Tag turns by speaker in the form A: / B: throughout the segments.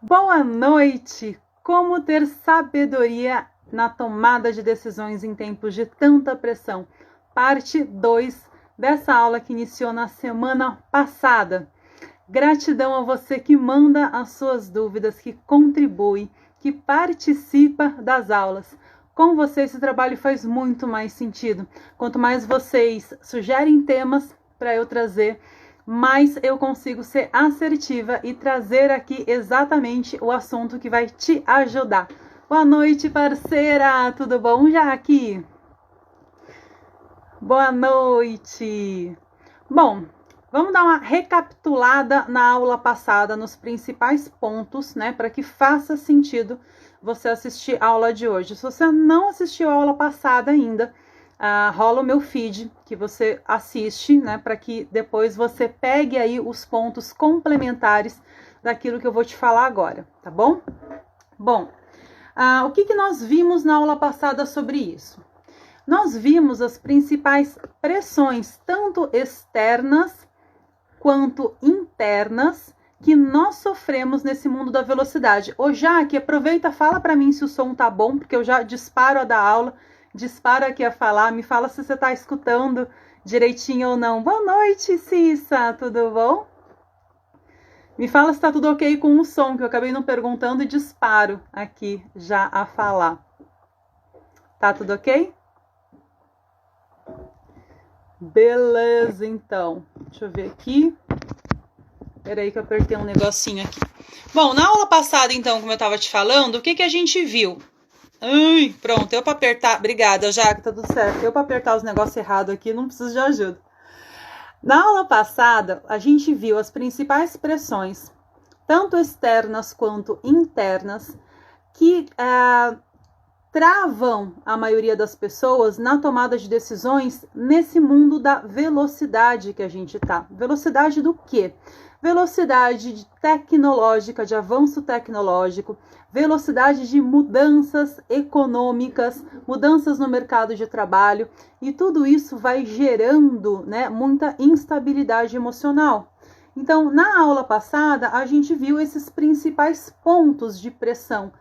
A: Boa noite! Como ter sabedoria na tomada de decisões em tempos de tanta pressão? Parte 2 dessa aula que iniciou na semana passada. Gratidão a você que manda as suas dúvidas, que contribui, que participa das aulas. Com você esse trabalho faz muito mais sentido. Quanto mais vocês sugerem temas para eu trazer, mais eu consigo ser assertiva e trazer aqui exatamente o assunto que vai te ajudar. Boa noite, parceira! Tudo bom, Jaque? Boa noite! Bom, vamos dar uma recapitulada na aula passada, nos principais pontos, né, para que faça sentido você assistir a aula de hoje. Se você não assistiu a aula passada ainda, rola o meu feed que você assiste, né, para que depois você pegue aí os pontos complementares daquilo que eu vou te falar agora, tá bom? Bom, o que nós vimos na aula passada sobre isso? Nós vimos as principais pressões, tanto externas quanto internas, que nós sofremos nesse mundo da velocidade. Ô Jaque, aproveita, fala para mim se o som tá bom, porque eu já disparo a dar aula, disparo aqui a falar, me fala se você tá escutando direitinho ou não. Boa noite, Cissa, tudo bom? Me fala se tá tudo ok com o som, que eu acabei não perguntando e disparo aqui já a falar. Tá tudo ok? Beleza, então. Deixa eu ver aqui. Peraí que eu apertei um negocinho aqui. Bom, na aula passada, então, como eu tava te falando, o que a gente viu? Ai, pronto, eu para apertar... Obrigada, Jaque, tá tudo certo. Eu para apertar os negócios errados aqui, não preciso de ajuda. Na aula passada, a gente viu as principais pressões, tanto externas quanto internas, que travam a maioria das pessoas na tomada de decisões nesse mundo da velocidade que a gente tá. Velocidade do quê? Velocidade tecnológica, de avanço tecnológico, velocidade de mudanças econômicas, mudanças no mercado de trabalho, e tudo isso vai gerando, né, muita instabilidade emocional. Então, na aula passada, a gente viu esses principais pontos de pressão,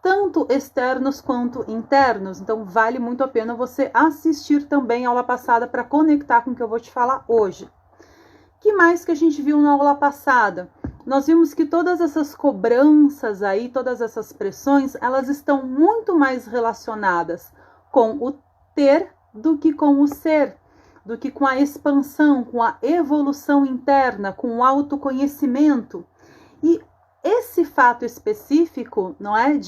A: tanto externos quanto internos. Então, vale muito a pena você assistir também a aula passada para conectar com o que eu vou te falar hoje. O que mais que a gente viu na aula passada? Nós vimos que todas essas cobranças aí, todas essas pressões, elas estão muito mais relacionadas com o ter do que com o ser, do que com a expansão, com a evolução interna, com o autoconhecimento. E esse fato específico, não é,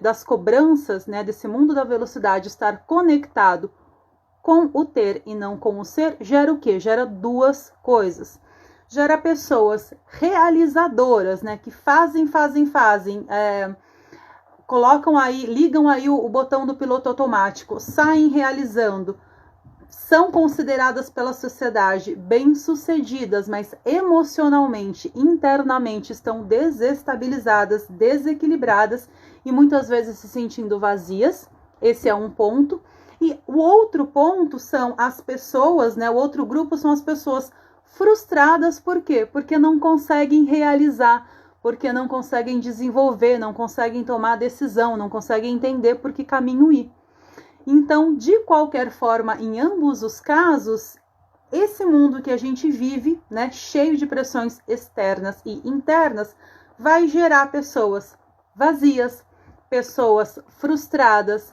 A: das cobranças, né, desse mundo da velocidade estar conectado com o ter e não com o ser, gera o quê? Gera duas coisas. Gera pessoas realizadoras, né, que fazem, colocam aí, ligam aí o botão do piloto automático, saem realizando, são consideradas pela sociedade bem-sucedidas, mas emocionalmente, internamente estão desestabilizadas, desequilibradas e muitas vezes se sentindo vazias. Esse é um ponto. E o outro ponto são as pessoas, né? O outro grupo são as pessoas frustradas. Por quê? Porque não conseguem realizar, porque não conseguem desenvolver, não conseguem tomar decisão, não conseguem entender por que caminho ir. Então, de qualquer forma, em ambos os casos, esse mundo que a gente vive, né, cheio de pressões externas e internas, vai gerar pessoas vazias, pessoas frustradas,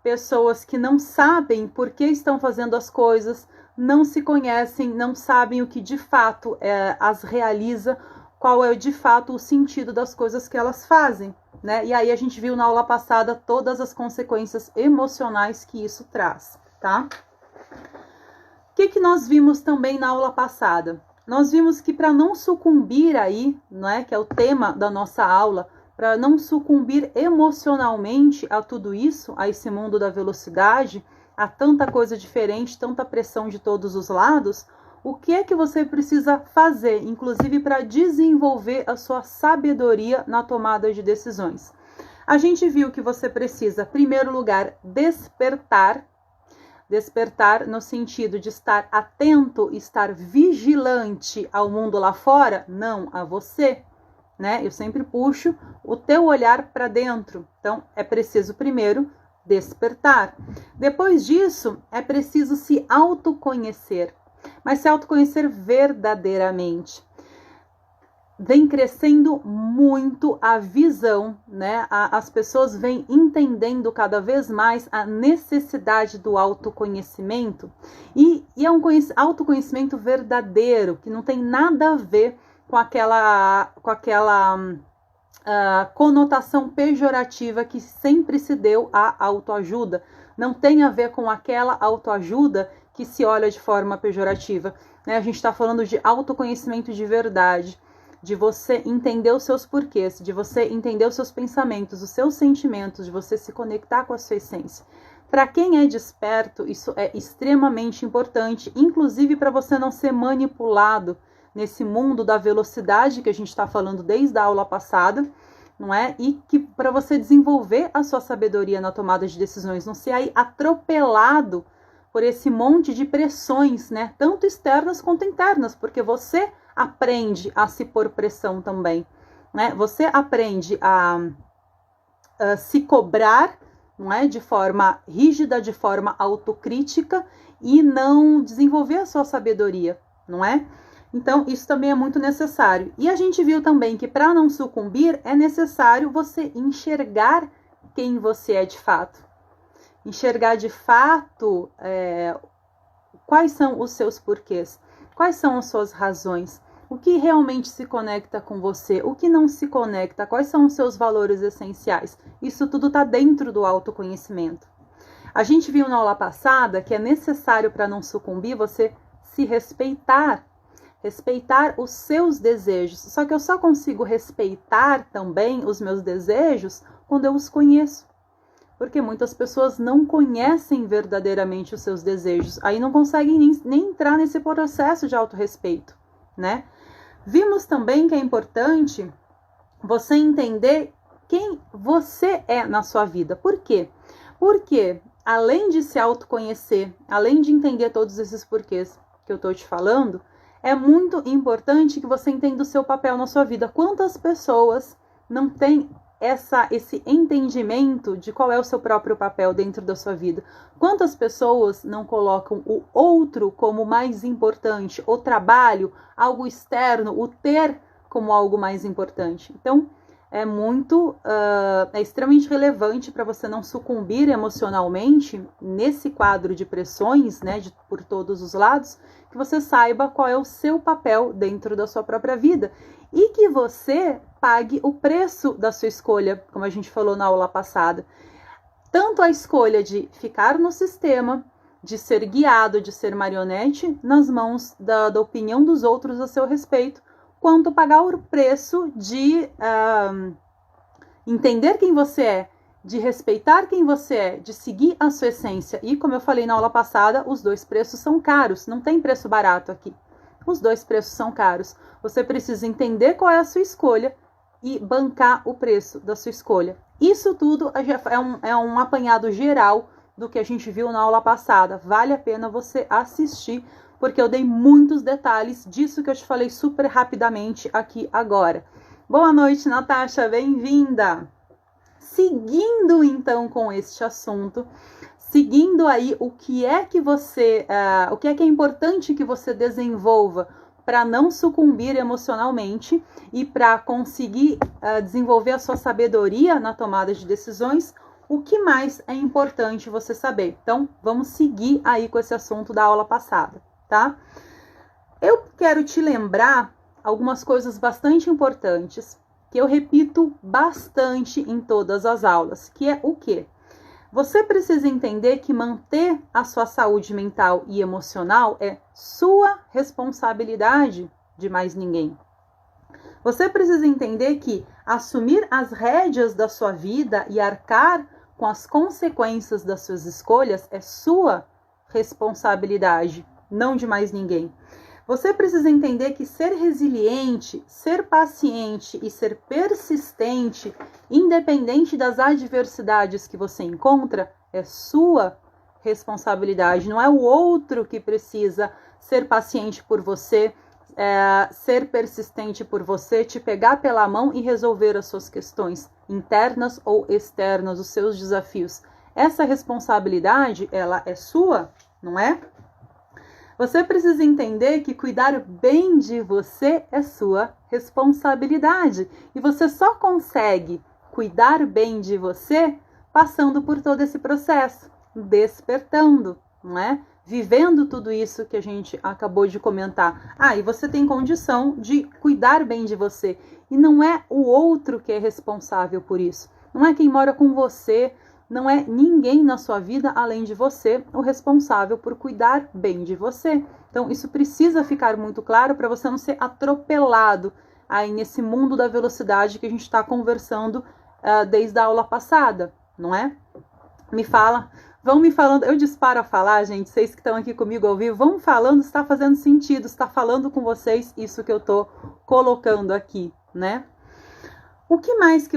A: pessoas que não sabem por que estão fazendo as coisas, não se conhecem, não sabem o que de fato as realiza, qual é de fato o sentido das coisas que elas fazem, né? E aí a gente viu na aula passada todas as consequências emocionais que isso traz, tá? O que nós vimos também na aula passada? Nós vimos que para não sucumbir aí, né, que é o tema da nossa aula, para não sucumbir emocionalmente a tudo isso, a esse mundo da velocidade, a tanta coisa diferente, tanta pressão de todos os lados, o que é que você precisa fazer, inclusive para desenvolver a sua sabedoria na tomada de decisões? A gente viu que você precisa, em primeiro lugar, despertar no sentido de estar atento, estar vigilante ao mundo lá fora, não a você, né? Eu sempre puxo o teu olhar para dentro. Então, é preciso primeiro despertar. Depois disso, é preciso se autoconhecer. Mas se autoconhecer verdadeiramente. Vem crescendo muito a visão, né? As pessoas vêm entendendo cada vez mais a necessidade do autoconhecimento e é um autoconhecimento verdadeiro, que não tem nada a ver com aquela conotação pejorativa que sempre se deu à autoajuda. Não tem a ver com aquela autoajuda que se olha de forma pejorativa, né? A gente está falando de autoconhecimento de verdade, de você entender os seus porquês, de você entender os seus pensamentos, os seus sentimentos, de você se conectar com a sua essência. Para quem é desperto, isso é extremamente importante, inclusive para você não ser manipulado nesse mundo da velocidade que a gente está falando desde a aula passada, não é? E que para você desenvolver a sua sabedoria na tomada de decisões, não ser aí atropelado por esse monte de pressões, né? Tanto externas quanto internas, porque você aprende a se pôr pressão também, né? Você aprende a se cobrar, não é? De forma rígida, de forma autocrítica e não desenvolver a sua sabedoria, não é? Então, isso também é muito necessário. E a gente viu também que para não sucumbir, é necessário você enxergar quem você é de fato. Enxergar de fato quais são os seus porquês, quais são as suas razões, o que realmente se conecta com você, o que não se conecta, quais são os seus valores essenciais. Isso tudo está dentro do autoconhecimento. A gente viu na aula passada que é necessário para não sucumbir você se respeitar, respeitar os seus desejos. Só que eu só consigo respeitar também os meus desejos quando eu os conheço. Porque muitas pessoas não conhecem verdadeiramente os seus desejos. Aí não conseguem nem entrar nesse processo de autorrespeito, né? Vimos também que é importante você entender quem você é na sua vida. Por quê? Porque além de se autoconhecer, além de entender todos esses porquês que eu estou te falando, é muito importante que você entenda o seu papel na sua vida. Quantas pessoas não têm esse entendimento de qual é o seu próprio papel dentro da sua vida? Quantas pessoas não colocam o outro como mais importante, o trabalho, algo externo, o ter como algo mais importante? Então, é extremamente relevante para você não sucumbir emocionalmente nesse quadro de pressões, né, por todos os lados, que você saiba qual é o seu papel dentro da sua própria vida e que você pague o preço da sua escolha, como a gente falou na aula passada. Tanto a escolha de ficar no sistema, de ser guiado, de ser marionete nas mãos da opinião dos outros a seu respeito, quanto pagar o preço de entender quem você é, de respeitar quem você é, de seguir a sua essência. E, como eu falei na aula passada, os dois preços são caros, não tem preço barato aqui. Os dois preços são caros. Você precisa entender qual é a sua escolha e bancar o preço da sua escolha. Isso tudo é um apanhado geral do que a gente viu na aula passada. Vale a pena você assistir, porque eu dei muitos detalhes disso que eu te falei super rapidamente aqui agora. Boa noite, Natasha, bem-vinda! Seguindo então com este assunto, seguindo aí o que é importante que você desenvolva para não sucumbir emocionalmente e para conseguir desenvolver a sua sabedoria na tomada de decisões, o que mais é importante você saber? Então, vamos seguir aí com esse assunto da aula passada, tá? Eu quero te lembrar algumas coisas bastante importantes que eu repito bastante em todas as aulas, que é o quê? Você precisa entender que manter a sua saúde mental e emocional é sua responsabilidade, de mais ninguém. Você precisa entender que assumir as rédeas da sua vida e arcar com as consequências das suas escolhas é sua responsabilidade, não de mais ninguém. Você precisa entender que ser resiliente, ser paciente e ser persistente, independente das adversidades que você encontra, é sua responsabilidade. Não é o outro que precisa ser paciente por você, ser persistente por você, te pegar pela mão e resolver as suas questões internas ou externas, os seus desafios. Essa responsabilidade, ela é sua, não é? Você precisa entender que cuidar bem de você é sua responsabilidade. E você só consegue cuidar bem de você passando por todo esse processo, despertando, não é? Vivendo tudo isso que a gente acabou de comentar. E você tem condição de cuidar bem de você. E não é o outro que é responsável por isso. Não é quem mora com você, não é ninguém na sua vida além de você o responsável por cuidar bem de você. Então isso precisa ficar muito claro para você não ser atropelado aí nesse mundo da velocidade que a gente está conversando desde a aula passada, não é? Vão me falando, eu disparo a falar, gente, vocês que estão aqui comigo ao vivo, vão falando se está fazendo sentido, se está falando com vocês isso que eu estou colocando aqui, né? O que mais que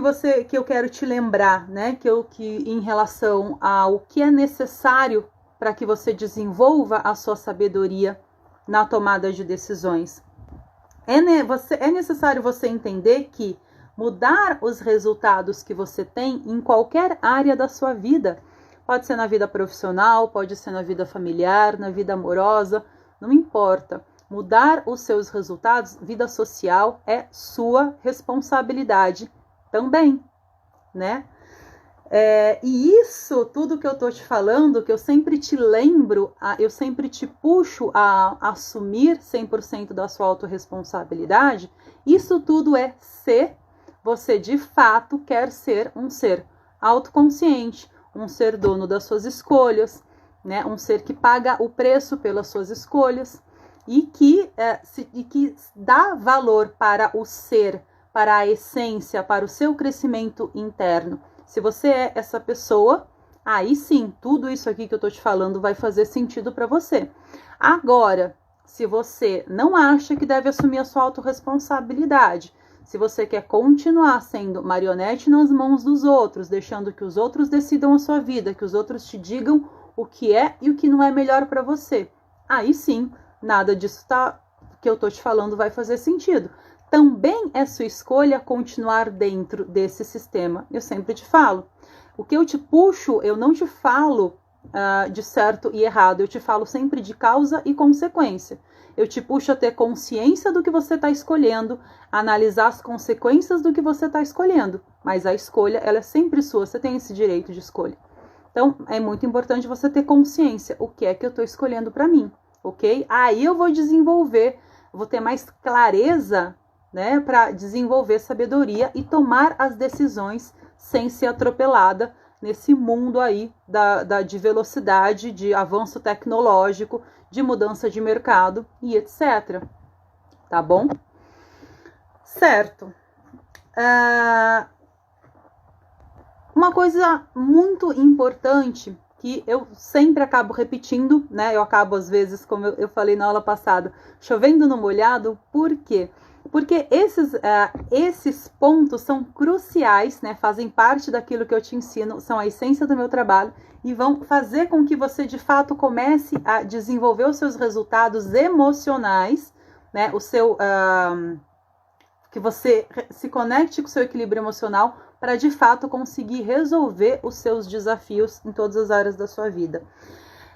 A: eu quero te lembrar, né? Que em relação ao que é necessário para que você desenvolva a sua sabedoria na tomada de decisões. É necessário você entender que mudar os resultados que você tem em qualquer área da sua vida, pode ser na vida profissional, pode ser na vida familiar, na vida amorosa, não importa. Mudar os seus resultados, vida social, é sua responsabilidade também, né? E isso, tudo que eu tô te falando, que eu sempre te lembro, eu sempre te puxo a assumir 100% da sua autorresponsabilidade, isso tudo é se você de fato quer ser um ser autoconsciente, um ser dono das suas escolhas, né? Um ser que paga o preço pelas suas escolhas e que dá valor para o ser, para a essência, para o seu crescimento interno. Se você é essa pessoa, aí sim, tudo isso aqui que eu tô te falando vai fazer sentido para você. Agora, se você não acha que deve assumir a sua autorresponsabilidade, se você quer continuar sendo marionete nas mãos dos outros, deixando que os outros decidam a sua vida, que os outros te digam o que é e o que não é melhor para você, aí sim, nada disso que eu tô te falando vai fazer sentido. Também é sua escolha continuar dentro desse sistema. Eu sempre te falo. O que eu te puxo, eu não te falo de certo e errado. Eu te falo sempre de causa e consequência. Eu te puxo a ter consciência do que você está escolhendo, analisar as consequências do que você está escolhendo. Mas a escolha, ela é sempre sua. Você tem esse direito de escolha. Então, é muito importante você ter consciência. O que é que eu estou escolhendo para mim, ok? Aí eu vou desenvolver, vou ter mais clareza, né, para desenvolver sabedoria e tomar as decisões sem ser atropelada nesse mundo aí de velocidade, de avanço tecnológico, de mudança de mercado e etc. Tá bom? Certo. Uma coisa muito importante que eu sempre acabo repetindo, né? Eu acabo às vezes, como eu falei na aula passada, chovendo no molhado. Por quê? Porque esses pontos são cruciais, né? Fazem parte daquilo que eu te ensino, são a essência do meu trabalho e vão fazer com que você, de fato, comece a desenvolver os seus resultados emocionais, né? Que você se conecte com o seu equilíbrio emocional para, de fato, conseguir resolver os seus desafios em todas as áreas da sua vida.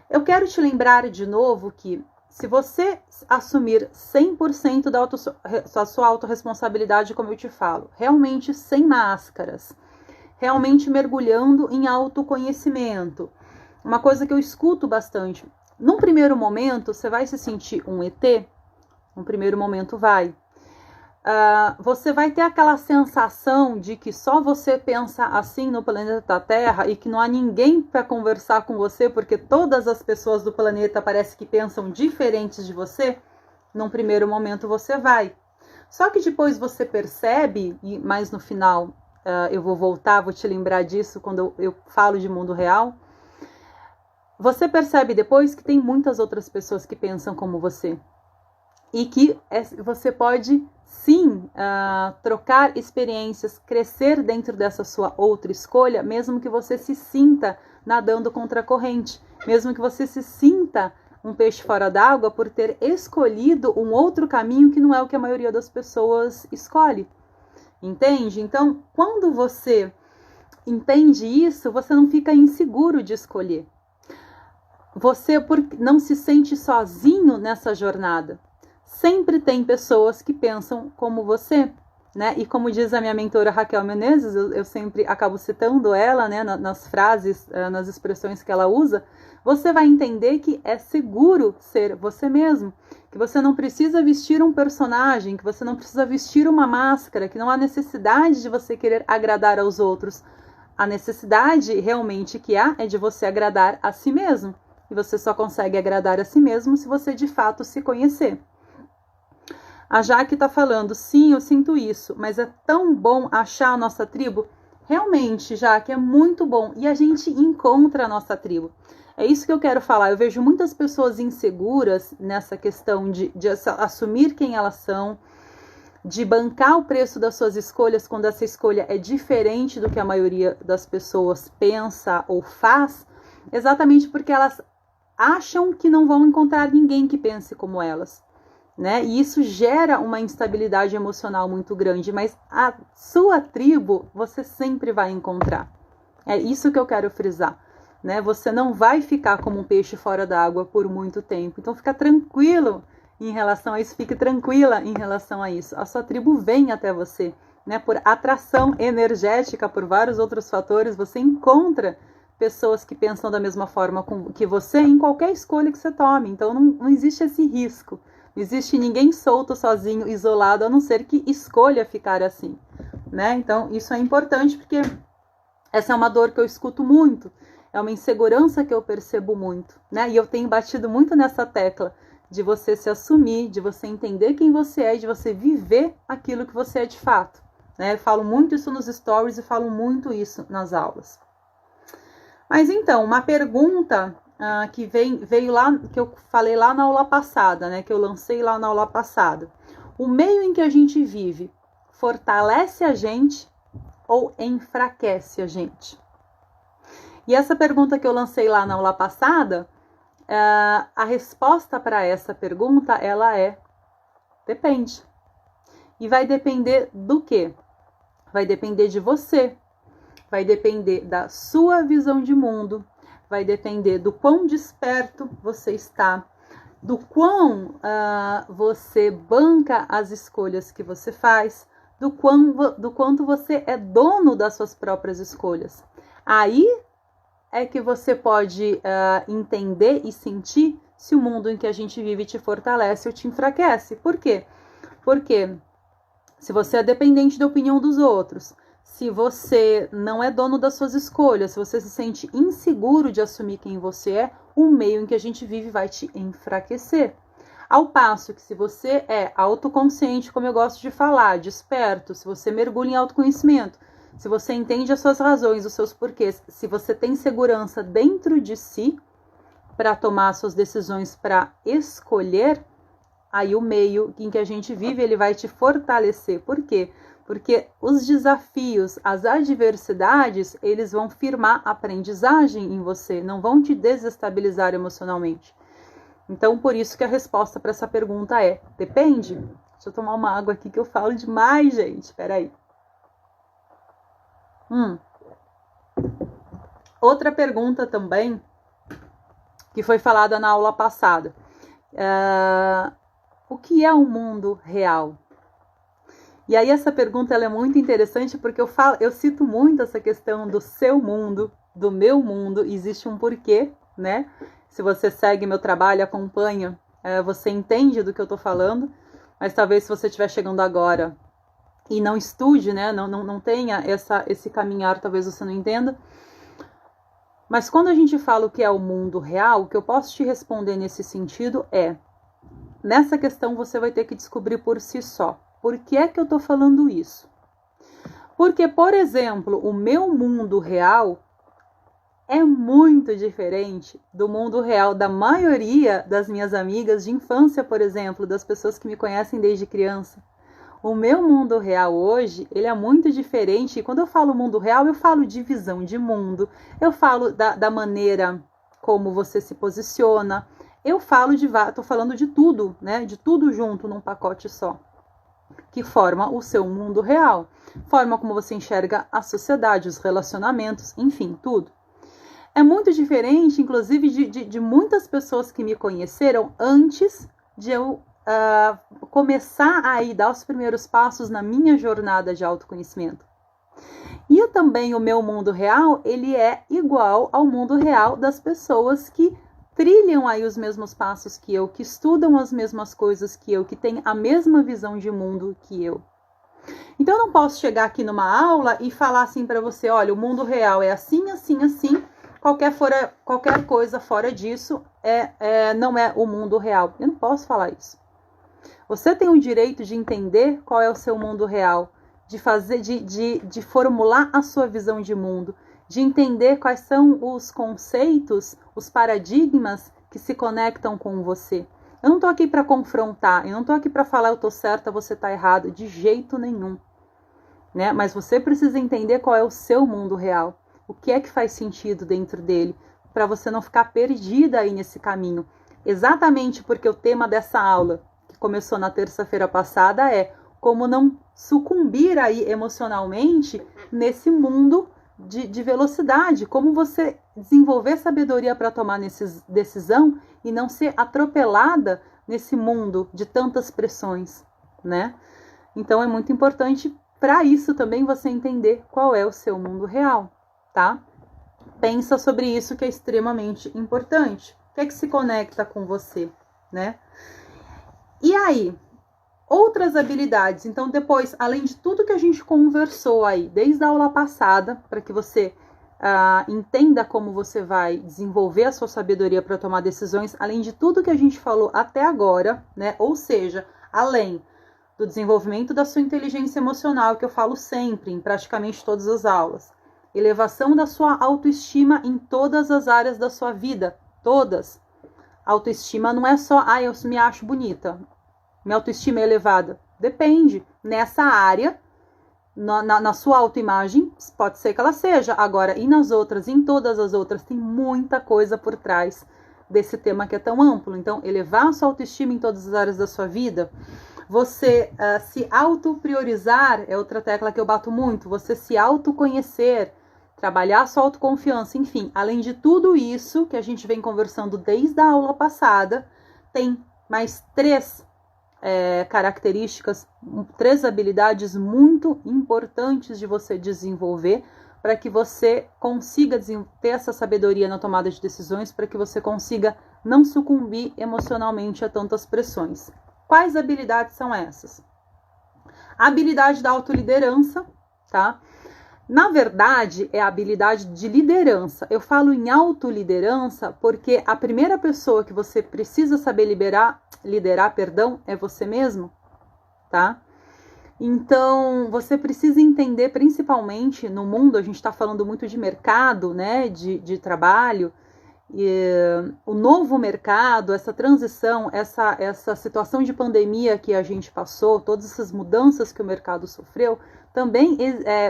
A: Eu quero te lembrar de novo que se você assumir 100% da sua autorresponsabilidade, como eu te falo, realmente sem máscaras, realmente mergulhando em autoconhecimento, uma coisa que eu escuto bastante, num primeiro momento você vai se sentir um ET, num primeiro momento vai. Você vai ter aquela sensação de que só você pensa assim no planeta Terra e que não há ninguém para conversar com você porque todas as pessoas do planeta parece que pensam diferentes de você. Num primeiro momento você vai. Só que depois você percebe, e mais no final eu vou voltar, vou te lembrar disso quando eu falo de mundo real. Você percebe depois que tem muitas outras pessoas que pensam como você. E que você pode, sim, trocar experiências, crescer dentro dessa sua outra escolha, mesmo que você se sinta nadando contra a corrente, mesmo que você se sinta um peixe fora d'água por ter escolhido um outro caminho que não é o que a maioria das pessoas escolhe. Entende? Então, quando você entende isso, você não fica inseguro de escolher. Você não se sente sozinho nessa jornada. Sempre tem pessoas que pensam como você, né? E como diz a minha mentora Raquel Menezes, eu sempre acabo citando ela, né, nas frases, nas expressões que ela usa, você vai entender que é seguro ser você mesmo, que você não precisa vestir um personagem, que você não precisa vestir uma máscara, que não há necessidade de você querer agradar aos outros. A necessidade realmente que há é de você agradar a si mesmo. E você só consegue agradar a si mesmo se você de fato se conhecer. A Jaque está falando, sim, eu sinto isso, mas é tão bom achar a nossa tribo. Realmente, Jaque, é muito bom. E a gente encontra a nossa tribo. É isso que eu quero falar. Eu vejo muitas pessoas inseguras nessa questão de assumir quem elas são, de bancar o preço das suas escolhas quando essa escolha é diferente do que a maioria das pessoas pensa ou faz, exatamente porque elas acham que não vão encontrar ninguém que pense como elas, né? E isso gera uma instabilidade emocional muito grande, mas a sua tribo você sempre vai encontrar. É isso que eu quero frisar, né? Você não vai ficar como um peixe fora d'água por muito tempo. Então fica tranquilo em relação a isso, fique tranquila em relação a isso. A sua tribo vem até você, né? Por atração energética, por vários outros fatores, você encontra pessoas que pensam da mesma forma que você em qualquer escolha que você tome. Então não existe esse risco. Não existe ninguém solto, sozinho, isolado, a não ser que escolha ficar assim, né? Então isso é importante porque essa é uma dor que eu escuto muito, é uma insegurança que eu percebo muito, né? E eu tenho batido muito nessa tecla de você se assumir, de você entender quem você é, de você viver aquilo que você é de fato, né? Eu falo muito isso nos stories e falo muito isso nas aulas. Mas então, uma pergunta que veio lá, que eu falei lá na aula passada, né? Que eu lancei lá na aula passada. O meio em que a gente vive fortalece a gente ou enfraquece a gente? E essa pergunta que eu lancei lá na aula passada, a resposta para essa pergunta, ela é depende. E vai depender do quê? Vai depender de você. Vai depender da sua visão de mundo, vai depender do quão desperto você está, do quão você banca as escolhas que você faz, do quanto você é dono das suas próprias escolhas. Aí é que você pode entender e sentir se o mundo em que a gente vive te fortalece ou te enfraquece. Por quê? Porque se você é dependente da opinião dos outros, se você não é dono das suas escolhas, se você se sente inseguro de assumir quem você é, o meio em que a gente vive vai te enfraquecer. Ao passo que se você é autoconsciente, como eu gosto de falar, desperto, se você mergulha em autoconhecimento, se você entende as suas razões, os seus porquês, se você tem segurança dentro de si para tomar suas decisões, para escolher, aí o meio em que a gente vive, ele vai te fortalecer. Por quê? Porque os desafios, as adversidades, eles vão firmar a aprendizagem em você, não vão te desestabilizar emocionalmente. Então, por isso que a resposta para essa pergunta é, depende. Deixa eu tomar uma água aqui que eu falo demais, gente. Espera aí. Outra pergunta também, que foi falada na aula passada. O que é o mundo real? E aí essa pergunta ela é muito interessante porque eu cito muito essa questão do seu mundo, do meu mundo, existe um porquê, né? Se você segue meu trabalho, acompanha, você entende do que eu estou falando, mas talvez se você estiver chegando agora e não estude, né? Não tenha esse caminhar, talvez você não entenda. Mas quando a gente fala o que é o mundo real, o que eu posso te responder nesse sentido é, nessa questão você vai ter que descobrir por si só. Por que é que eu estou falando isso? Porque, por exemplo, o meu mundo real é muito diferente do mundo real da maioria das minhas amigas de infância, por exemplo, das pessoas que me conhecem desde criança. O meu mundo real hoje, ele é muito diferente. E quando eu falo mundo real, eu falo de visão de mundo, eu falo da maneira como você se posiciona, eu tô falando de tudo, né? De tudo junto num pacote só, que forma o seu mundo real, forma como você enxerga a sociedade, os relacionamentos, enfim, tudo. É muito diferente, inclusive, de muitas pessoas que me conheceram antes de eu começar a dar os primeiros passos na minha jornada de autoconhecimento. E também o meu mundo real, ele é igual ao mundo real das pessoas que trilham aí os mesmos passos que eu, que estudam as mesmas coisas que eu, que têm a mesma visão de mundo que eu. Então eu não posso chegar aqui numa aula e falar assim para você, olha, o mundo real é assim, assim, assim, qualquer coisa fora disso não é o mundo real. Eu não posso falar isso. Você tem o direito de entender qual é o seu mundo real, de formular a sua visão de mundo, de entender quais são os conceitos, os paradigmas que se conectam com você. Eu não estou aqui para confrontar, eu não estou aqui para falar eu estou certa, você está errado, de jeito nenhum. Né? Mas você precisa entender qual é o seu mundo real, o que é que faz sentido dentro dele, para você não ficar perdida aí nesse caminho. Exatamente porque o tema dessa aula, que começou na terça-feira passada, é como não sucumbir aí emocionalmente nesse mundo de velocidade, como você desenvolver sabedoria para tomar decisão e não ser atropelada nesse mundo de tantas pressões, né? Então é muito importante para isso também você entender qual é o seu mundo real, tá? Pensa sobre isso que é extremamente importante. O que é que se conecta com você, né? E aí, outras habilidades. Então, depois, além de tudo que a gente conversou aí, desde a aula passada, para que você entenda como você vai desenvolver a sua sabedoria para tomar decisões, além de tudo que a gente falou até agora, né? Ou seja, além do desenvolvimento da sua inteligência emocional, que eu falo sempre, em praticamente todas as aulas. Elevação da sua autoestima em todas as áreas da sua vida. Todas. Autoestima não é só, eu me acho bonita. Minha autoestima é elevada. Depende. Nessa área, na sua autoimagem, pode ser que ela seja. Agora, e nas outras, em todas as outras, tem muita coisa por trás desse tema que é tão amplo. Então, elevar a sua autoestima em todas as áreas da sua vida. Você se autopriorizar é outra tecla que eu bato muito. Você se autoconhecer, trabalhar a sua autoconfiança, enfim. Além de tudo isso que a gente vem conversando desde a aula passada, tem mais 3 características, 3 habilidades muito importantes de você desenvolver para que você consiga ter essa sabedoria na tomada de decisões, para que você consiga não sucumbir emocionalmente a tantas pressões. Quais habilidades são essas? A habilidade da autoliderança, tá? Na verdade, é a habilidade de liderança. Eu falo em autoliderança porque a primeira pessoa que você precisa saber liderar, é você mesmo, tá? Então, você precisa entender, principalmente no mundo, a gente está falando muito de mercado, né, de trabalho, o novo mercado, essa transição, essa situação de pandemia que a gente passou, todas essas mudanças que o mercado sofreu, também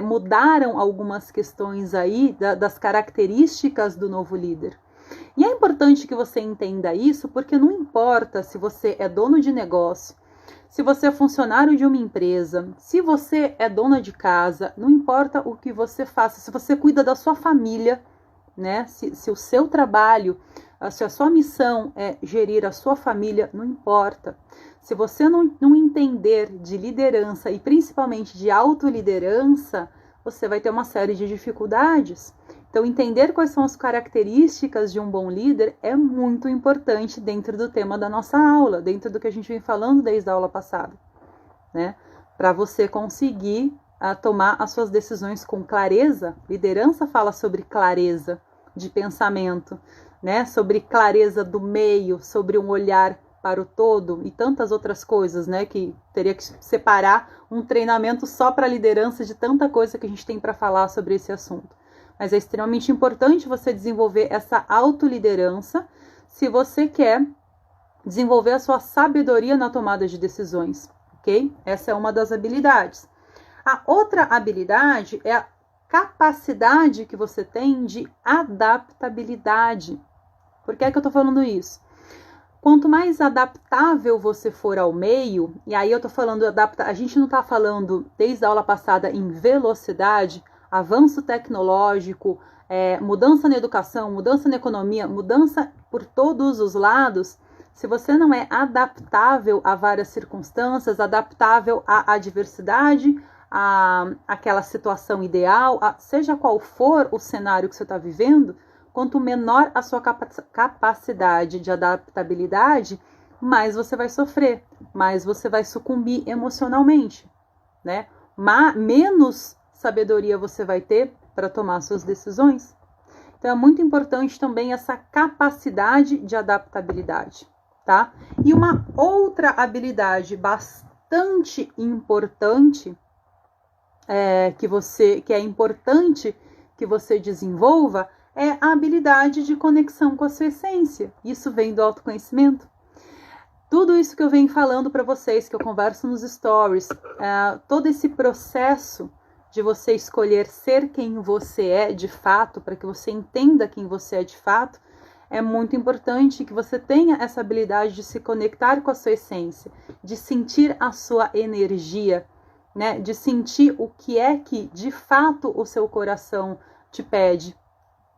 A: mudaram algumas questões aí das características do novo líder. E é importante que você entenda isso, porque não importa se você é dono de negócio, se você é funcionário de uma empresa, se você é dona de casa, não importa o que você faça, se você cuida da sua família, né? Se o seu trabalho, se a sua missão é gerir a sua família, não importa. Se você não entender de liderança e principalmente de autoliderança, você vai ter uma série de dificuldades. Então, entender quais são as características de um bom líder é muito importante dentro do tema da nossa aula, dentro do que a gente vem falando desde a aula passada, né? Para você conseguir tomar as suas decisões com clareza. Liderança fala sobre clareza de pensamento, né? Sobre clareza do meio, sobre um olhar para o todo e tantas outras coisas, né? Que teria que separar um treinamento só para liderança de tanta coisa que a gente tem para falar sobre esse assunto. Mas é extremamente importante você desenvolver essa autoliderança se você quer desenvolver a sua sabedoria na tomada de decisões, ok? Essa é uma das habilidades. A outra habilidade é a capacidade que você tem de adaptabilidade. Por que é que eu estou falando isso? quanto mais adaptável você for ao meio, e aí eu tô falando, a gente não tá falando desde a aula passada em velocidade, avanço tecnológico, mudança na educação, mudança na economia, mudança por todos os lados. Se você não é adaptável a várias circunstâncias, adaptável à adversidade, àquela situação ideal, seja qual for o cenário que você está vivendo, quanto menor a sua capacidade de adaptabilidade, mais você vai sofrer, mais você vai sucumbir emocionalmente, né? Menos sabedoria você vai ter para tomar suas decisões. Então é muito importante também essa capacidade de adaptabilidade, tá? E uma outra habilidade bastante importante que é importante que você desenvolva é a habilidade de conexão com a sua essência. Isso vem do autoconhecimento. Tudo isso que eu venho falando para vocês, que eu converso nos stories, todo esse processo de você escolher ser quem você é de fato, para que você entenda quem você é de fato, é muito importante que você tenha essa habilidade de se conectar com a sua essência, de sentir a sua energia, né? De sentir o que é que de fato o seu coração te pede,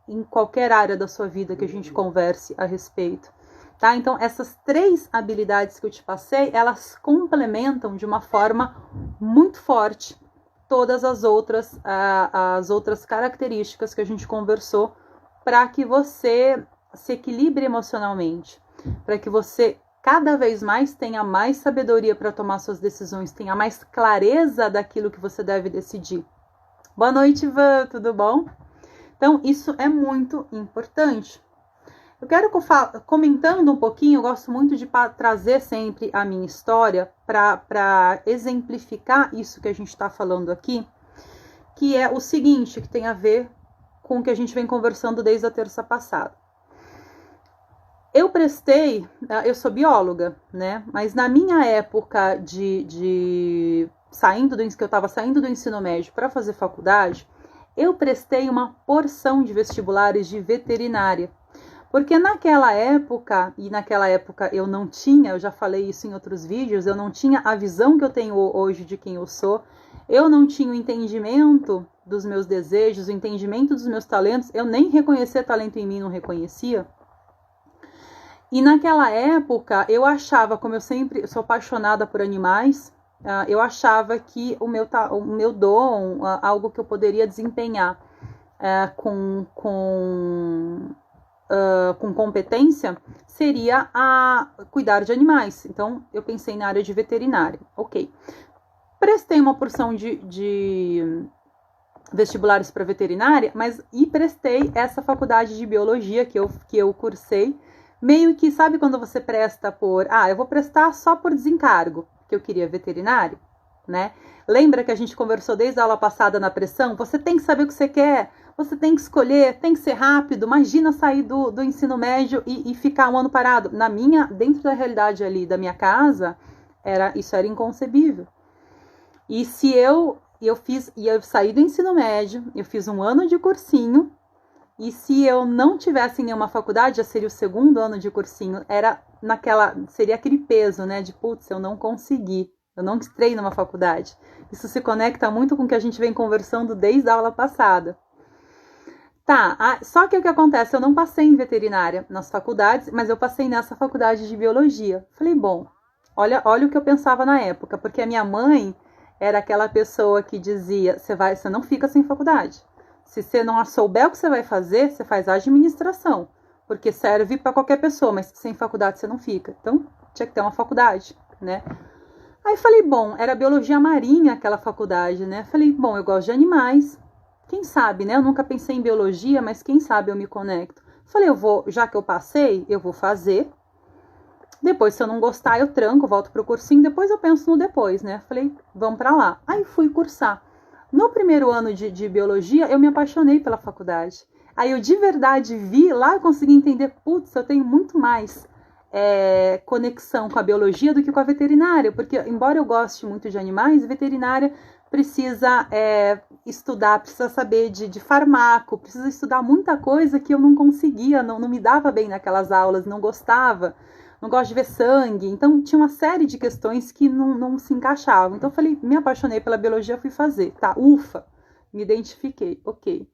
A: em qualquer área da sua vida que a gente converse a respeito. Tá? Então, essas 3 habilidades que eu te passei, elas complementam de uma forma muito forte todas as outras características que a gente conversou, para que você se equilibre emocionalmente, para que você cada vez mais tenha mais sabedoria para tomar suas decisões, tenha mais clareza daquilo que você deve decidir. Boa noite, Ivan, tudo bom? Então, isso é muito importante. Eu quero comentando um pouquinho, eu gosto muito de trazer sempre a minha história para exemplificar isso que a gente está falando aqui, que é o seguinte, que tem a ver com o que a gente vem conversando desde a terça passada. Eu sou bióloga, né? Mas na minha época que eu estava saindo do ensino médio para fazer faculdade, eu prestei uma porção de vestibulares de veterinária. Porque naquela época eu não tinha, eu já falei isso em outros vídeos, eu não tinha a visão que eu tenho hoje de quem eu sou, eu não tinha o entendimento dos meus desejos, o entendimento dos meus talentos, eu nem reconhecer talento em mim, não reconhecia. E naquela época eu achava, como eu sempre sou apaixonada por animais, eu achava que o meu dom, algo que eu poderia desempenhar com competência, seria cuidar de animais. Então, eu pensei na área de veterinária. Ok. Prestei uma porção de vestibulares para veterinária, e prestei essa faculdade de biologia que eu cursei, meio que, sabe quando você presta eu vou prestar só por desencargo, que eu queria veterinário, né? Lembra que a gente conversou desde a aula passada na pressão? Você tem que saber o que você quer, você tem que escolher, tem que ser rápido. Imagina sair do ensino médio e ficar um ano parado. Dentro da realidade ali da minha casa, isso era inconcebível. E se eu saí do ensino médio, eu fiz um ano de cursinho, e se eu não tivesse em nenhuma faculdade, já seria o 2º ano de cursinho, seria aquele peso, né, de putz, eu não consegui, eu não entrei numa faculdade. Isso se conecta muito com o que a gente vem conversando desde a aula passada. Só que o que acontece, eu não passei em veterinária nas faculdades, mas eu passei nessa faculdade de biologia. Falei, bom, olha o que eu pensava na época, porque a minha mãe era aquela pessoa que dizia, você não fica sem faculdade. Se você não souber o que você vai fazer, você faz administração, porque serve para qualquer pessoa, mas sem faculdade você não fica. Então, tinha que ter uma faculdade, né? Aí falei, bom, era biologia marinha aquela faculdade, né? Falei, bom, eu gosto de animais, quem sabe, né? Eu nunca pensei em biologia, mas quem sabe eu me conecto. Falei, já que eu passei, eu vou fazer. Depois, se eu não gostar, eu tranco, volto pro cursinho, depois eu penso no depois, né? Falei, vamos para lá. Aí fui cursar. No primeiro ano de biologia, eu me apaixonei pela faculdade. Aí eu de verdade vi lá, eu consegui entender, putz, eu tenho muito mais conexão com a biologia do que com a veterinária, porque embora eu goste muito de animais, veterinária precisa estudar, precisa saber de farmaco, precisa estudar muita coisa que eu não conseguia, não me dava bem naquelas aulas, não gostava, não gosto de ver sangue. Então tinha uma série de questões que não se encaixavam. Então eu falei, me apaixonei pela biologia, fui fazer. Tá, ufa, me identifiquei, ok.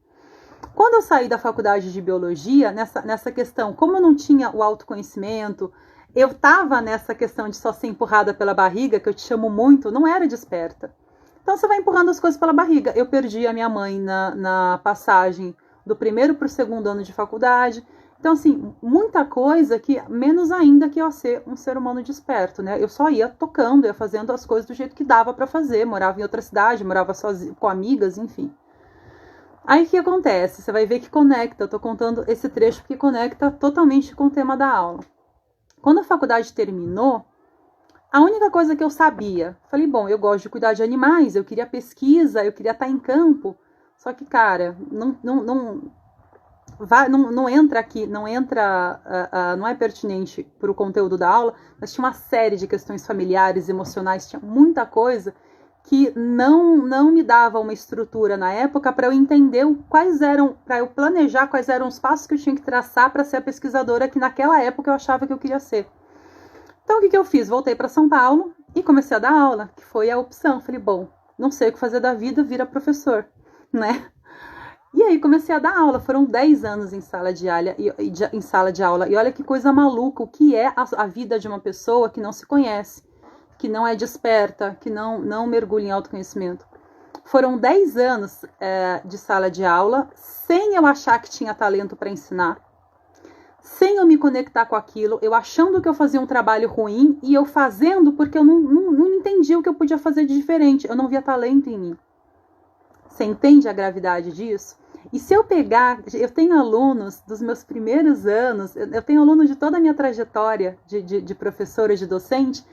A: Quando eu saí da faculdade de biologia, nessa questão, como eu não tinha o autoconhecimento, eu estava nessa questão de só ser empurrada pela barriga, que eu te chamo muito, não era desperta. Então você vai empurrando as coisas pela barriga. Eu perdi a minha mãe na passagem do primeiro para o segundo ano de faculdade. Então, assim, muita coisa que, menos ainda que eu ser um ser humano desperto, né? Eu só ia tocando, ia fazendo as coisas do jeito que dava para fazer. Morava em outra cidade, morava sozinha, com amigas, enfim. Aí o que acontece? Você vai ver que conecta, eu tô contando esse trecho que conecta totalmente com o tema da aula. Quando a faculdade terminou, a única coisa que eu sabia, falei, bom, eu gosto de cuidar de animais, eu queria pesquisa, eu queria estar em campo, só que, cara, não entra aqui, não é pertinente para o conteúdo da aula, mas tinha uma série de questões familiares, emocionais, tinha muita coisa que não me dava uma estrutura na época para eu entender para eu planejar quais eram os passos que eu tinha que traçar para ser a pesquisadora que naquela época eu achava que eu queria ser. Então, o que eu fiz? Voltei para São Paulo e comecei a dar aula, que foi a opção. Falei, bom, não sei o que fazer da vida, vira professor, né? E aí comecei a dar aula. Foram 10 anos em sala de aula. E olha que coisa maluca, o que é a vida de uma pessoa que não se conhece, que não é desperta, que não mergulha em autoconhecimento. Foram 10 anos de sala de aula, sem eu achar que tinha talento para ensinar, sem eu me conectar com aquilo, eu achando que eu fazia um trabalho ruim e eu fazendo porque eu não entendia o que eu podia fazer de diferente. Eu não via talento em mim. Você entende a gravidade disso? E se eu pegar, eu tenho alunos dos meus primeiros anos, eu tenho alunos de toda a minha trajetória de professora, de docente,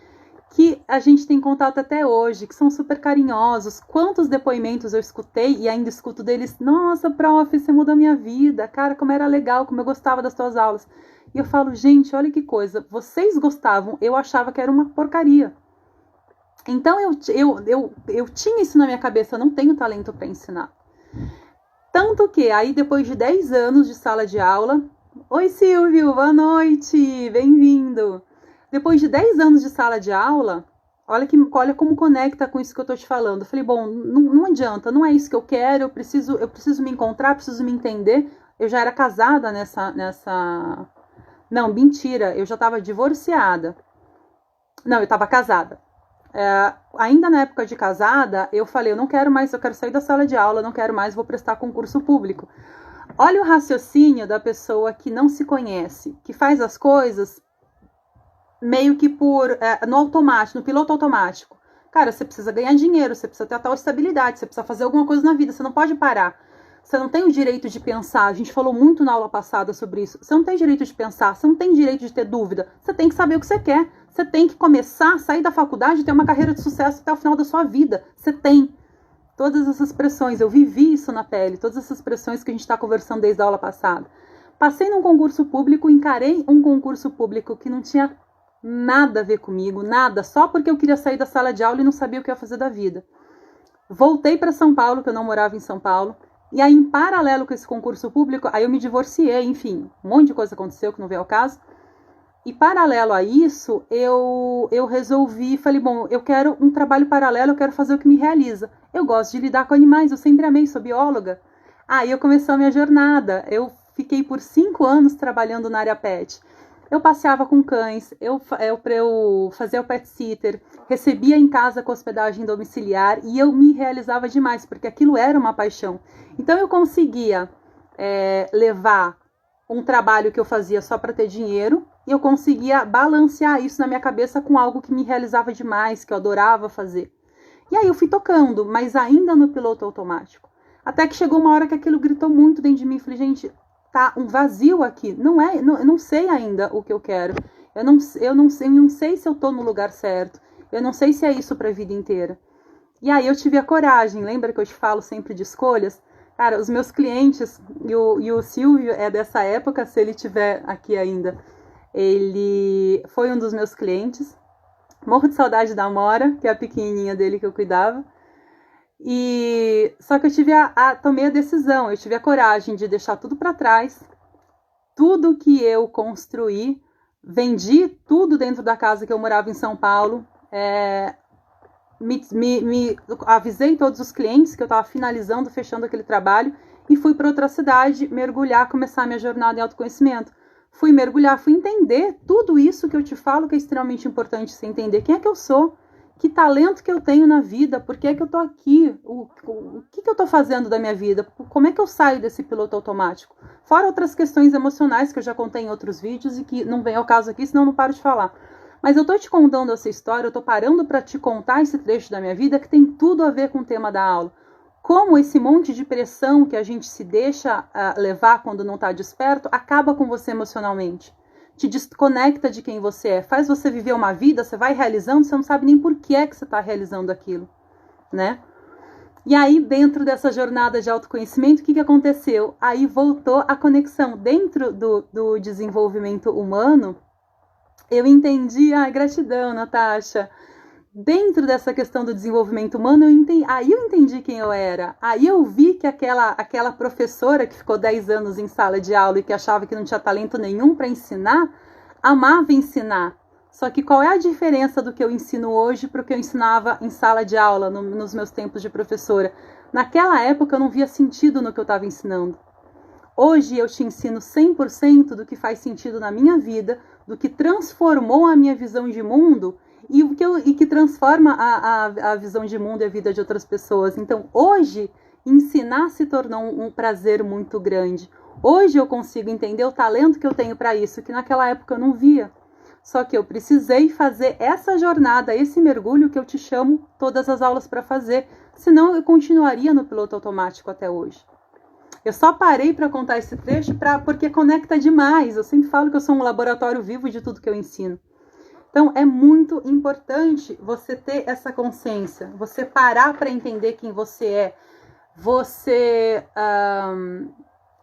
A: que a gente tem contato até hoje, que são super carinhosos. Quantos depoimentos eu escutei e ainda escuto deles? Nossa, prof, você mudou a minha vida. Cara, como era legal, como eu gostava das tuas aulas. E eu falo, gente, olha que coisa. Vocês gostavam, eu achava que era uma porcaria. Então eu tinha isso na minha cabeça, eu não tenho talento para ensinar. Tanto que aí depois de 10 anos de sala de aula... Oi, Silvio, boa noite, bem-vindo. Depois de 10 anos de sala de aula, olha como conecta com isso que eu tô te falando. Eu falei, bom, não adianta, não é isso que eu quero, eu preciso me encontrar, preciso me entender. Eu já era casada nessa... Não, mentira, eu já estava divorciada. Não, eu estava casada. Ainda na época de casada, eu falei, eu não quero mais, eu quero sair da sala de aula, não quero mais, vou prestar concurso público. Olha o raciocínio da pessoa que não se conhece, que faz as coisas meio que no automático, no piloto automático. Cara, você precisa ganhar dinheiro, você precisa ter a tal estabilidade, você precisa fazer alguma coisa na vida, você não pode parar. Você não tem o direito de pensar, a gente falou muito na aula passada sobre isso. Você não tem direito de pensar, você não tem direito de ter dúvida. Você tem que saber o que você quer. Você tem que começar, sair da faculdade e ter uma carreira de sucesso até o final da sua vida. Você tem. Todas essas pressões, eu vivi isso na pele, todas essas pressões que a gente está conversando desde a aula passada. Passei num concurso público, encarei um concurso público que não tinha nada a ver comigo, nada, só porque eu queria sair da sala de aula e não sabia o que ia fazer da vida. Voltei para São Paulo, que eu não morava em São Paulo, e aí em paralelo com esse concurso público, aí eu me divorciei, enfim, um monte de coisa aconteceu que não veio ao caso. E paralelo a isso, eu resolvi, falei, bom, eu quero um trabalho paralelo, eu quero fazer o que me realiza. Eu gosto de lidar com animais, eu sempre amei, sou bióloga. Aí eu comecei a minha jornada, eu fiquei por 5 anos trabalhando na área pet. Eu passeava com cães, eu fazia o pet sitter, recebia em casa com hospedagem domiciliar e eu me realizava demais, porque aquilo era uma paixão. Então eu conseguia levar um trabalho que eu fazia só para ter dinheiro e eu conseguia balancear isso na minha cabeça com algo que me realizava demais, que eu adorava fazer. E aí eu fui tocando, mas ainda no piloto automático. Até que chegou uma hora que aquilo gritou muito dentro de mim. Falei, gente, tá um vazio aqui. Eu não sei ainda o que eu quero. Eu não sei se eu tô no lugar certo. Eu não sei se é isso pra vida inteira. E aí eu tive a coragem. Lembra que eu te falo sempre de escolhas? Cara, os meus clientes, e o Silvio é dessa época, se ele estiver aqui ainda, ele foi um dos meus clientes. Morro de saudade da Amora, que é a pequenininha dele que eu cuidava. Só que eu tomei a decisão, eu tive a coragem de deixar tudo para trás, tudo que eu construí vendi tudo dentro da casa que eu morava em São Paulo, me avisei todos os clientes que eu estava finalizando, fechando aquele trabalho e fui para outra cidade mergulhar, começar a minha jornada em autoconhecimento. Fui mergulhar, fui entender tudo isso que eu te falo, que é extremamente importante você entender quem é que eu sou, que talento que eu tenho na vida, por que é que eu tô aqui, o que eu tô fazendo da minha vida, como é que eu saio desse piloto automático. Fora outras questões emocionais que eu já contei em outros vídeos e que não vem ao caso aqui, senão eu não paro de falar. Mas eu tô te contando essa história, eu tô parando para te contar esse trecho da minha vida que tem tudo a ver com o tema da aula. Como esse monte de pressão que a gente se deixa levar quando não está desperto acaba com você emocionalmente. Te desconecta de quem você é. Faz você viver uma vida, você vai realizando, você não sabe nem por que é que você está realizando aquilo, né? E aí, dentro dessa jornada de autoconhecimento, o que aconteceu? Aí voltou a conexão. Dentro do desenvolvimento humano, eu entendi, gratidão, Natasha. Dentro dessa questão do desenvolvimento humano, aí eu entendi quem eu era. Aí eu vi que aquela professora que ficou 10 anos em sala de aula e que achava que não tinha talento nenhum para ensinar, amava ensinar. Só que qual é a diferença do que eu ensino hoje para o que eu ensinava em sala de aula, nos meus tempos de professora? Naquela época eu não via sentido no que eu estava ensinando. Hoje eu te ensino 100% do que faz sentido na minha vida, do que transformou a minha visão de mundo e que transforma a visão de mundo e a vida de outras pessoas. Então, hoje, ensinar se tornou um prazer muito grande. Hoje eu consigo entender o talento que eu tenho para isso, que naquela época eu não via. Só que eu precisei fazer essa jornada, esse mergulho que eu te chamo todas as aulas para fazer. Senão eu continuaria no piloto automático até hoje. Eu só parei para contar esse trecho porque conecta demais. Eu sempre falo que eu sou um laboratório vivo de tudo que eu ensino. Então, é muito importante você ter essa consciência, você parar para entender quem você é, você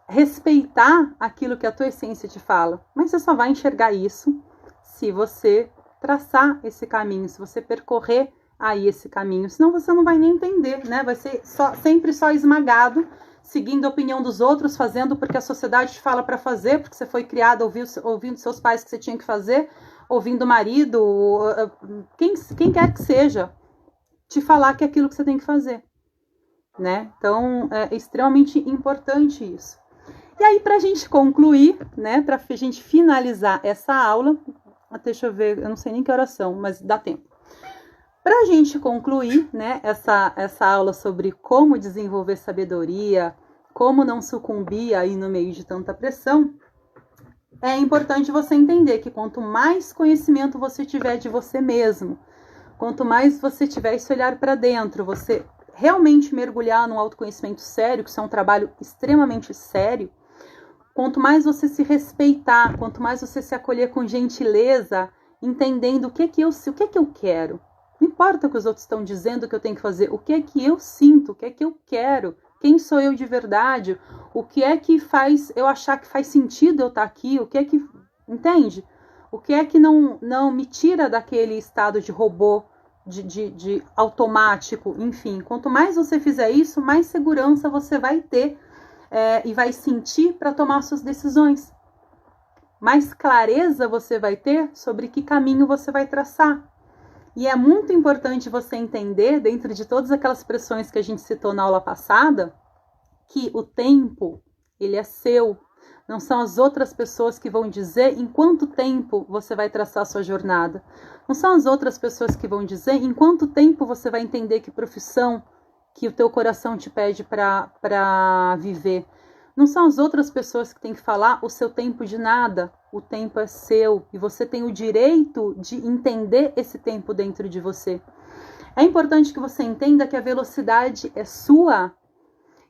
A: respeitar aquilo que a tua essência te fala. Mas você só vai enxergar isso se você traçar esse caminho, se você percorrer aí esse caminho. Senão você não vai nem entender, né? Vai ser sempre só esmagado, seguindo a opinião dos outros, fazendo porque a sociedade te fala para fazer, porque você foi criado ouvindo seus pais que você tinha que fazer, ouvindo o marido, quem quer que seja, te falar que é aquilo que você tem que fazer, né? Então, é extremamente importante isso. E aí, para a gente concluir, né, para a gente finalizar essa aula, deixa eu ver, eu não sei nem que oração, mas dá tempo. Para a gente concluir, né, essa aula sobre como desenvolver sabedoria, como não sucumbir aí no meio de tanta pressão, é importante você entender que quanto mais conhecimento você tiver de você mesmo, quanto mais você tiver esse olhar para dentro, você realmente mergulhar num autoconhecimento sério, que isso é um trabalho extremamente sério, quanto mais você se respeitar, quanto mais você se acolher com gentileza, entendendo o que é que eu quero. Não importa o que os outros estão dizendo que eu tenho que fazer, o que é que eu sinto, o que é que eu quero, quem sou eu de verdade, o que é que faz eu achar que faz sentido eu estar aqui, o que é que, entende? O que é que não me tira daquele estado de robô, de automático, enfim. Quanto mais você fizer isso, mais segurança você vai ter e vai sentir para tomar suas decisões. Mais clareza você vai ter sobre que caminho você vai traçar. E é muito importante você entender, dentro de todas aquelas pressões que a gente citou na aula passada, que o tempo, ele é seu. Não são as outras pessoas que vão dizer em quanto tempo você vai traçar a sua jornada. Não são as outras pessoas que vão dizer em quanto tempo você vai entender que profissão que o teu coração te pede para viver. Não são as outras pessoas que têm que falar o seu tempo de nada. O tempo é seu e você tem o direito de entender esse tempo dentro de você. É importante que você entenda que a velocidade é sua.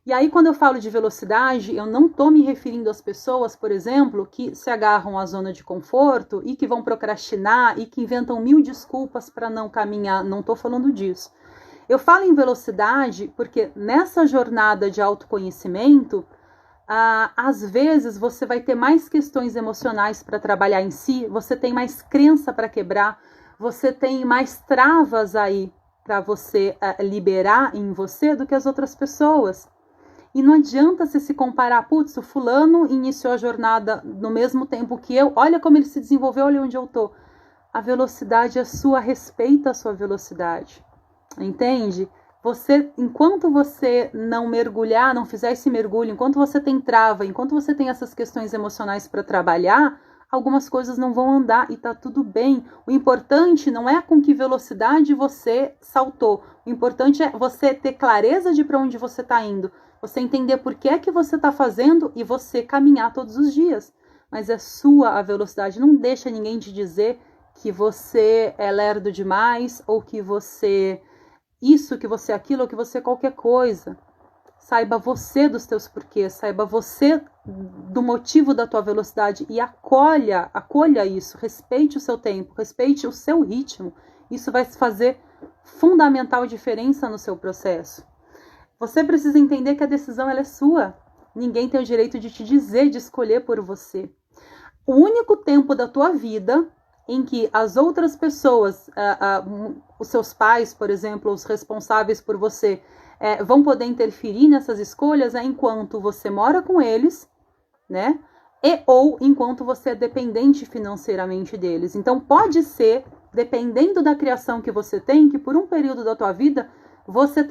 A: E aí, quando eu falo de velocidade, eu não estou me referindo às pessoas, por exemplo, que se agarram à zona de conforto e que vão procrastinar e que inventam 1000 desculpas para não caminhar. Não estou falando disso. Eu falo em velocidade porque nessa jornada de autoconhecimento, às vezes você vai ter mais questões emocionais para trabalhar em si, você tem mais crença para quebrar, você tem mais travas aí para você liberar em você do que as outras pessoas. E não adianta você se comparar, putz, o fulano iniciou a jornada no mesmo tempo que eu, olha como ele se desenvolveu, olha onde eu tô. A velocidade é sua, respeita a sua velocidade, entende? Enquanto você não mergulhar, não fizer esse mergulho, enquanto você tem trava, enquanto você tem essas questões emocionais para trabalhar, algumas coisas não vão andar e tá tudo bem. O importante não é com que velocidade você saltou. O importante é você ter clareza de para onde você está indo. Você entender por que é que você está fazendo e você caminhar todos os dias. Mas é sua a velocidade. Não deixa ninguém te dizer que você é lerdo demais ou que você isso, que você aquilo ou que você qualquer coisa. Saiba você dos teus porquês, saiba você do motivo da tua velocidade e acolha isso, respeite o seu tempo, respeite o seu ritmo. Isso vai fazer fundamental diferença no seu processo. Você precisa entender que a decisão ela é sua. Ninguém tem o direito de te dizer, de escolher por você. O único tempo da tua vida em que as outras pessoas, os seus pais, por exemplo, os responsáveis por você, vão poder interferir nessas escolhas enquanto você mora com eles, né? Ou enquanto você é dependente financeiramente deles. Então pode ser, dependendo da criação que você tem, que por um período da tua vida você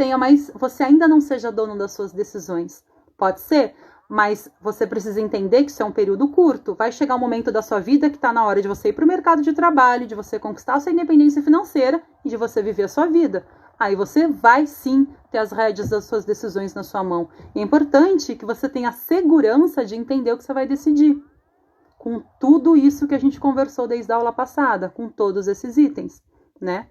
A: ainda não seja dono das suas decisões. Pode ser, mas você precisa entender que isso é um período curto. Vai chegar um momento da sua vida que está na hora de você ir para o mercado de trabalho, de você conquistar a sua independência financeira e de você viver a sua vida. Aí você vai sim ter as rédeas das suas decisões na sua mão. E é importante que você tenha a segurança de entender o que você vai decidir. Com tudo isso que a gente conversou desde a aula passada, com todos esses itens, né?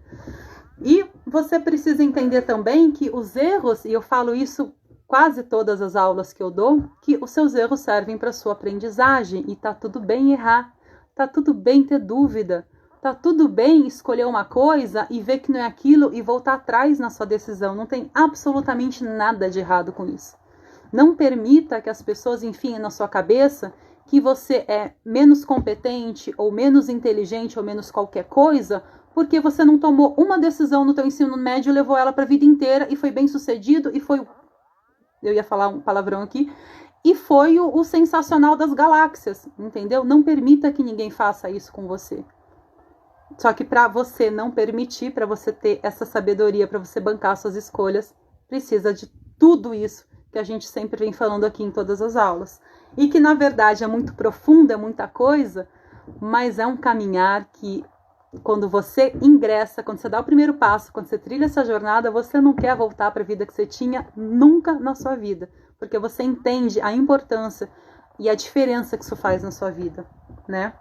A: E você precisa entender também que os erros, e eu falo isso quase todas as aulas que eu dou, que os seus erros servem para a sua aprendizagem. E tá tudo bem errar, tá tudo bem ter dúvida. Tá tudo bem escolher uma coisa e ver que não é aquilo e voltar atrás na sua decisão. Não tem absolutamente nada de errado com isso. Não permita que as pessoas enfiem na sua cabeça que você é menos competente ou menos inteligente ou menos qualquer coisa porque você não tomou uma decisão no teu ensino médio, levou ela para a vida inteira e foi bem sucedido e foi... Eu ia falar um palavrão aqui. E foi o sensacional das galáxias, entendeu? Não permita que ninguém faça isso com você. Só que para você não permitir, para você ter essa sabedoria, para você bancar suas escolhas, precisa de tudo isso que a gente sempre vem falando aqui em todas as aulas. E que, na verdade, é muito profundo, é muita coisa, mas é um caminhar que, quando você ingressa, quando você dá o primeiro passo, quando você trilha essa jornada, você não quer voltar para a vida que você tinha nunca na sua vida. Porque você entende a importância e a diferença que isso faz na sua vida, né?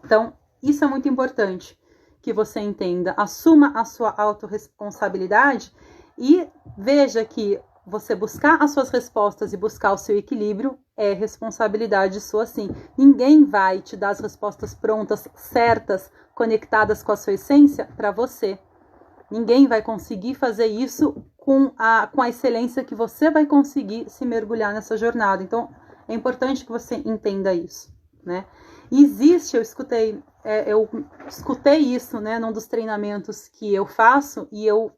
A: Então, isso é muito importante que você entenda. Assuma a sua autorresponsabilidade e veja que você buscar as suas respostas e buscar o seu equilíbrio é responsabilidade sua, sim. Ninguém vai te dar as respostas prontas, certas, conectadas com a sua essência para você. Ninguém vai conseguir fazer isso com a excelência que você vai conseguir se mergulhar nessa jornada. Então, é importante que você entenda isso, né? Existe, eu escutei isso, né, num dos treinamentos que eu faço e eu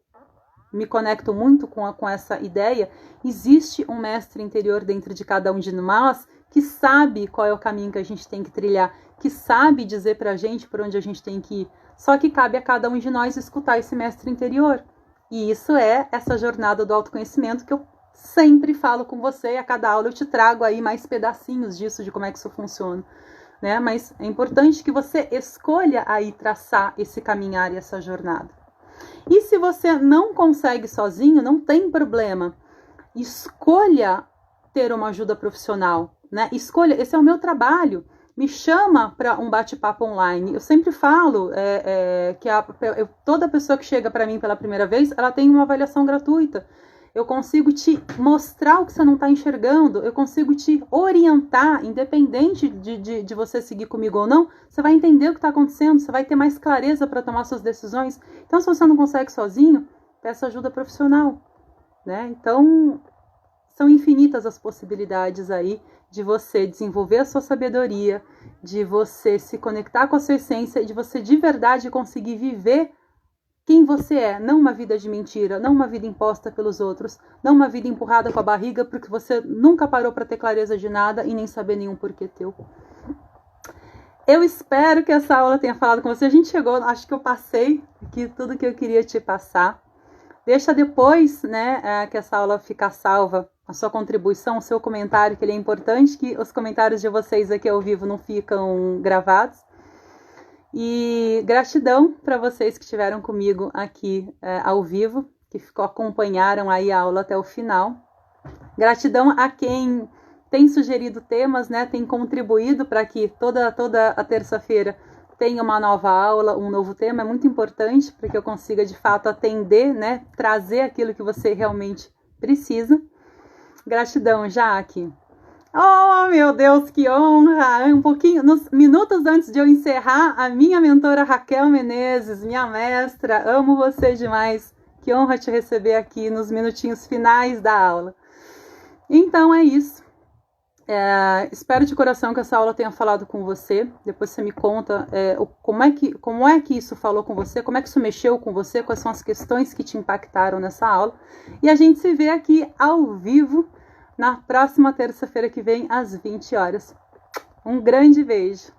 A: me conecto muito com essa ideia. Existe um mestre interior dentro de cada um de nós que sabe qual é o caminho que a gente tem que trilhar, que sabe dizer pra gente por onde a gente tem que ir. Só que cabe a cada um de nós escutar esse mestre interior. E isso é essa jornada do autoconhecimento que eu sempre falo com você. A cada aula eu te trago aí mais pedacinhos disso, de como é que isso funciona, né? Mas é importante que você escolha aí traçar esse caminhar e essa jornada. E se você não consegue sozinho, não tem problema. Escolha ter uma ajuda profissional, né? Escolha, esse é o meu trabalho. Me chama para um bate-papo online. Eu sempre falo que toda pessoa que chega para mim pela primeira vez, ela tem uma avaliação gratuita. Eu consigo te mostrar o que você não está enxergando, eu consigo te orientar, independente de você seguir comigo ou não, você vai entender o que está acontecendo, você vai ter mais clareza para tomar suas decisões. Então, se você não consegue sozinho, peça ajuda profissional, né? Então, são infinitas as possibilidades aí de você desenvolver a sua sabedoria, de você se conectar com a sua essência e de você de verdade conseguir viver quem você é, não uma vida de mentira, não uma vida imposta pelos outros, não uma vida empurrada com a barriga porque você nunca parou para ter clareza de nada e nem saber nenhum porquê teu. Eu espero que essa aula tenha falado com você. A gente chegou, acho que eu passei aqui tudo que eu queria te passar. Deixa depois, né, que essa aula ficar salva, a sua contribuição, o seu comentário, que ele é importante, que os comentários de vocês aqui ao vivo não ficam gravados. E gratidão para vocês que estiveram comigo aqui ao vivo, que acompanharam aí a aula até o final. Gratidão a quem tem sugerido temas, né, tem contribuído para que toda a terça-feira tenha uma nova aula, um novo tema. É muito importante para que eu consiga de fato atender, né, trazer aquilo que você realmente precisa. Gratidão, Jaque. Oh, meu Deus, que honra! Um pouquinho, nos minutos antes de eu encerrar, a minha mentora Raquel Menezes, minha mestra, amo você demais. Que honra te receber aqui nos minutinhos finais da aula. Então é isso. Espero de coração que essa aula tenha falado com você. Depois você me conta como é que isso falou com você, como é que isso mexeu com você, quais são as questões que te impactaram nessa aula. E a gente se vê aqui ao vivo na próxima terça-feira que vem, às 20 horas. Um grande beijo!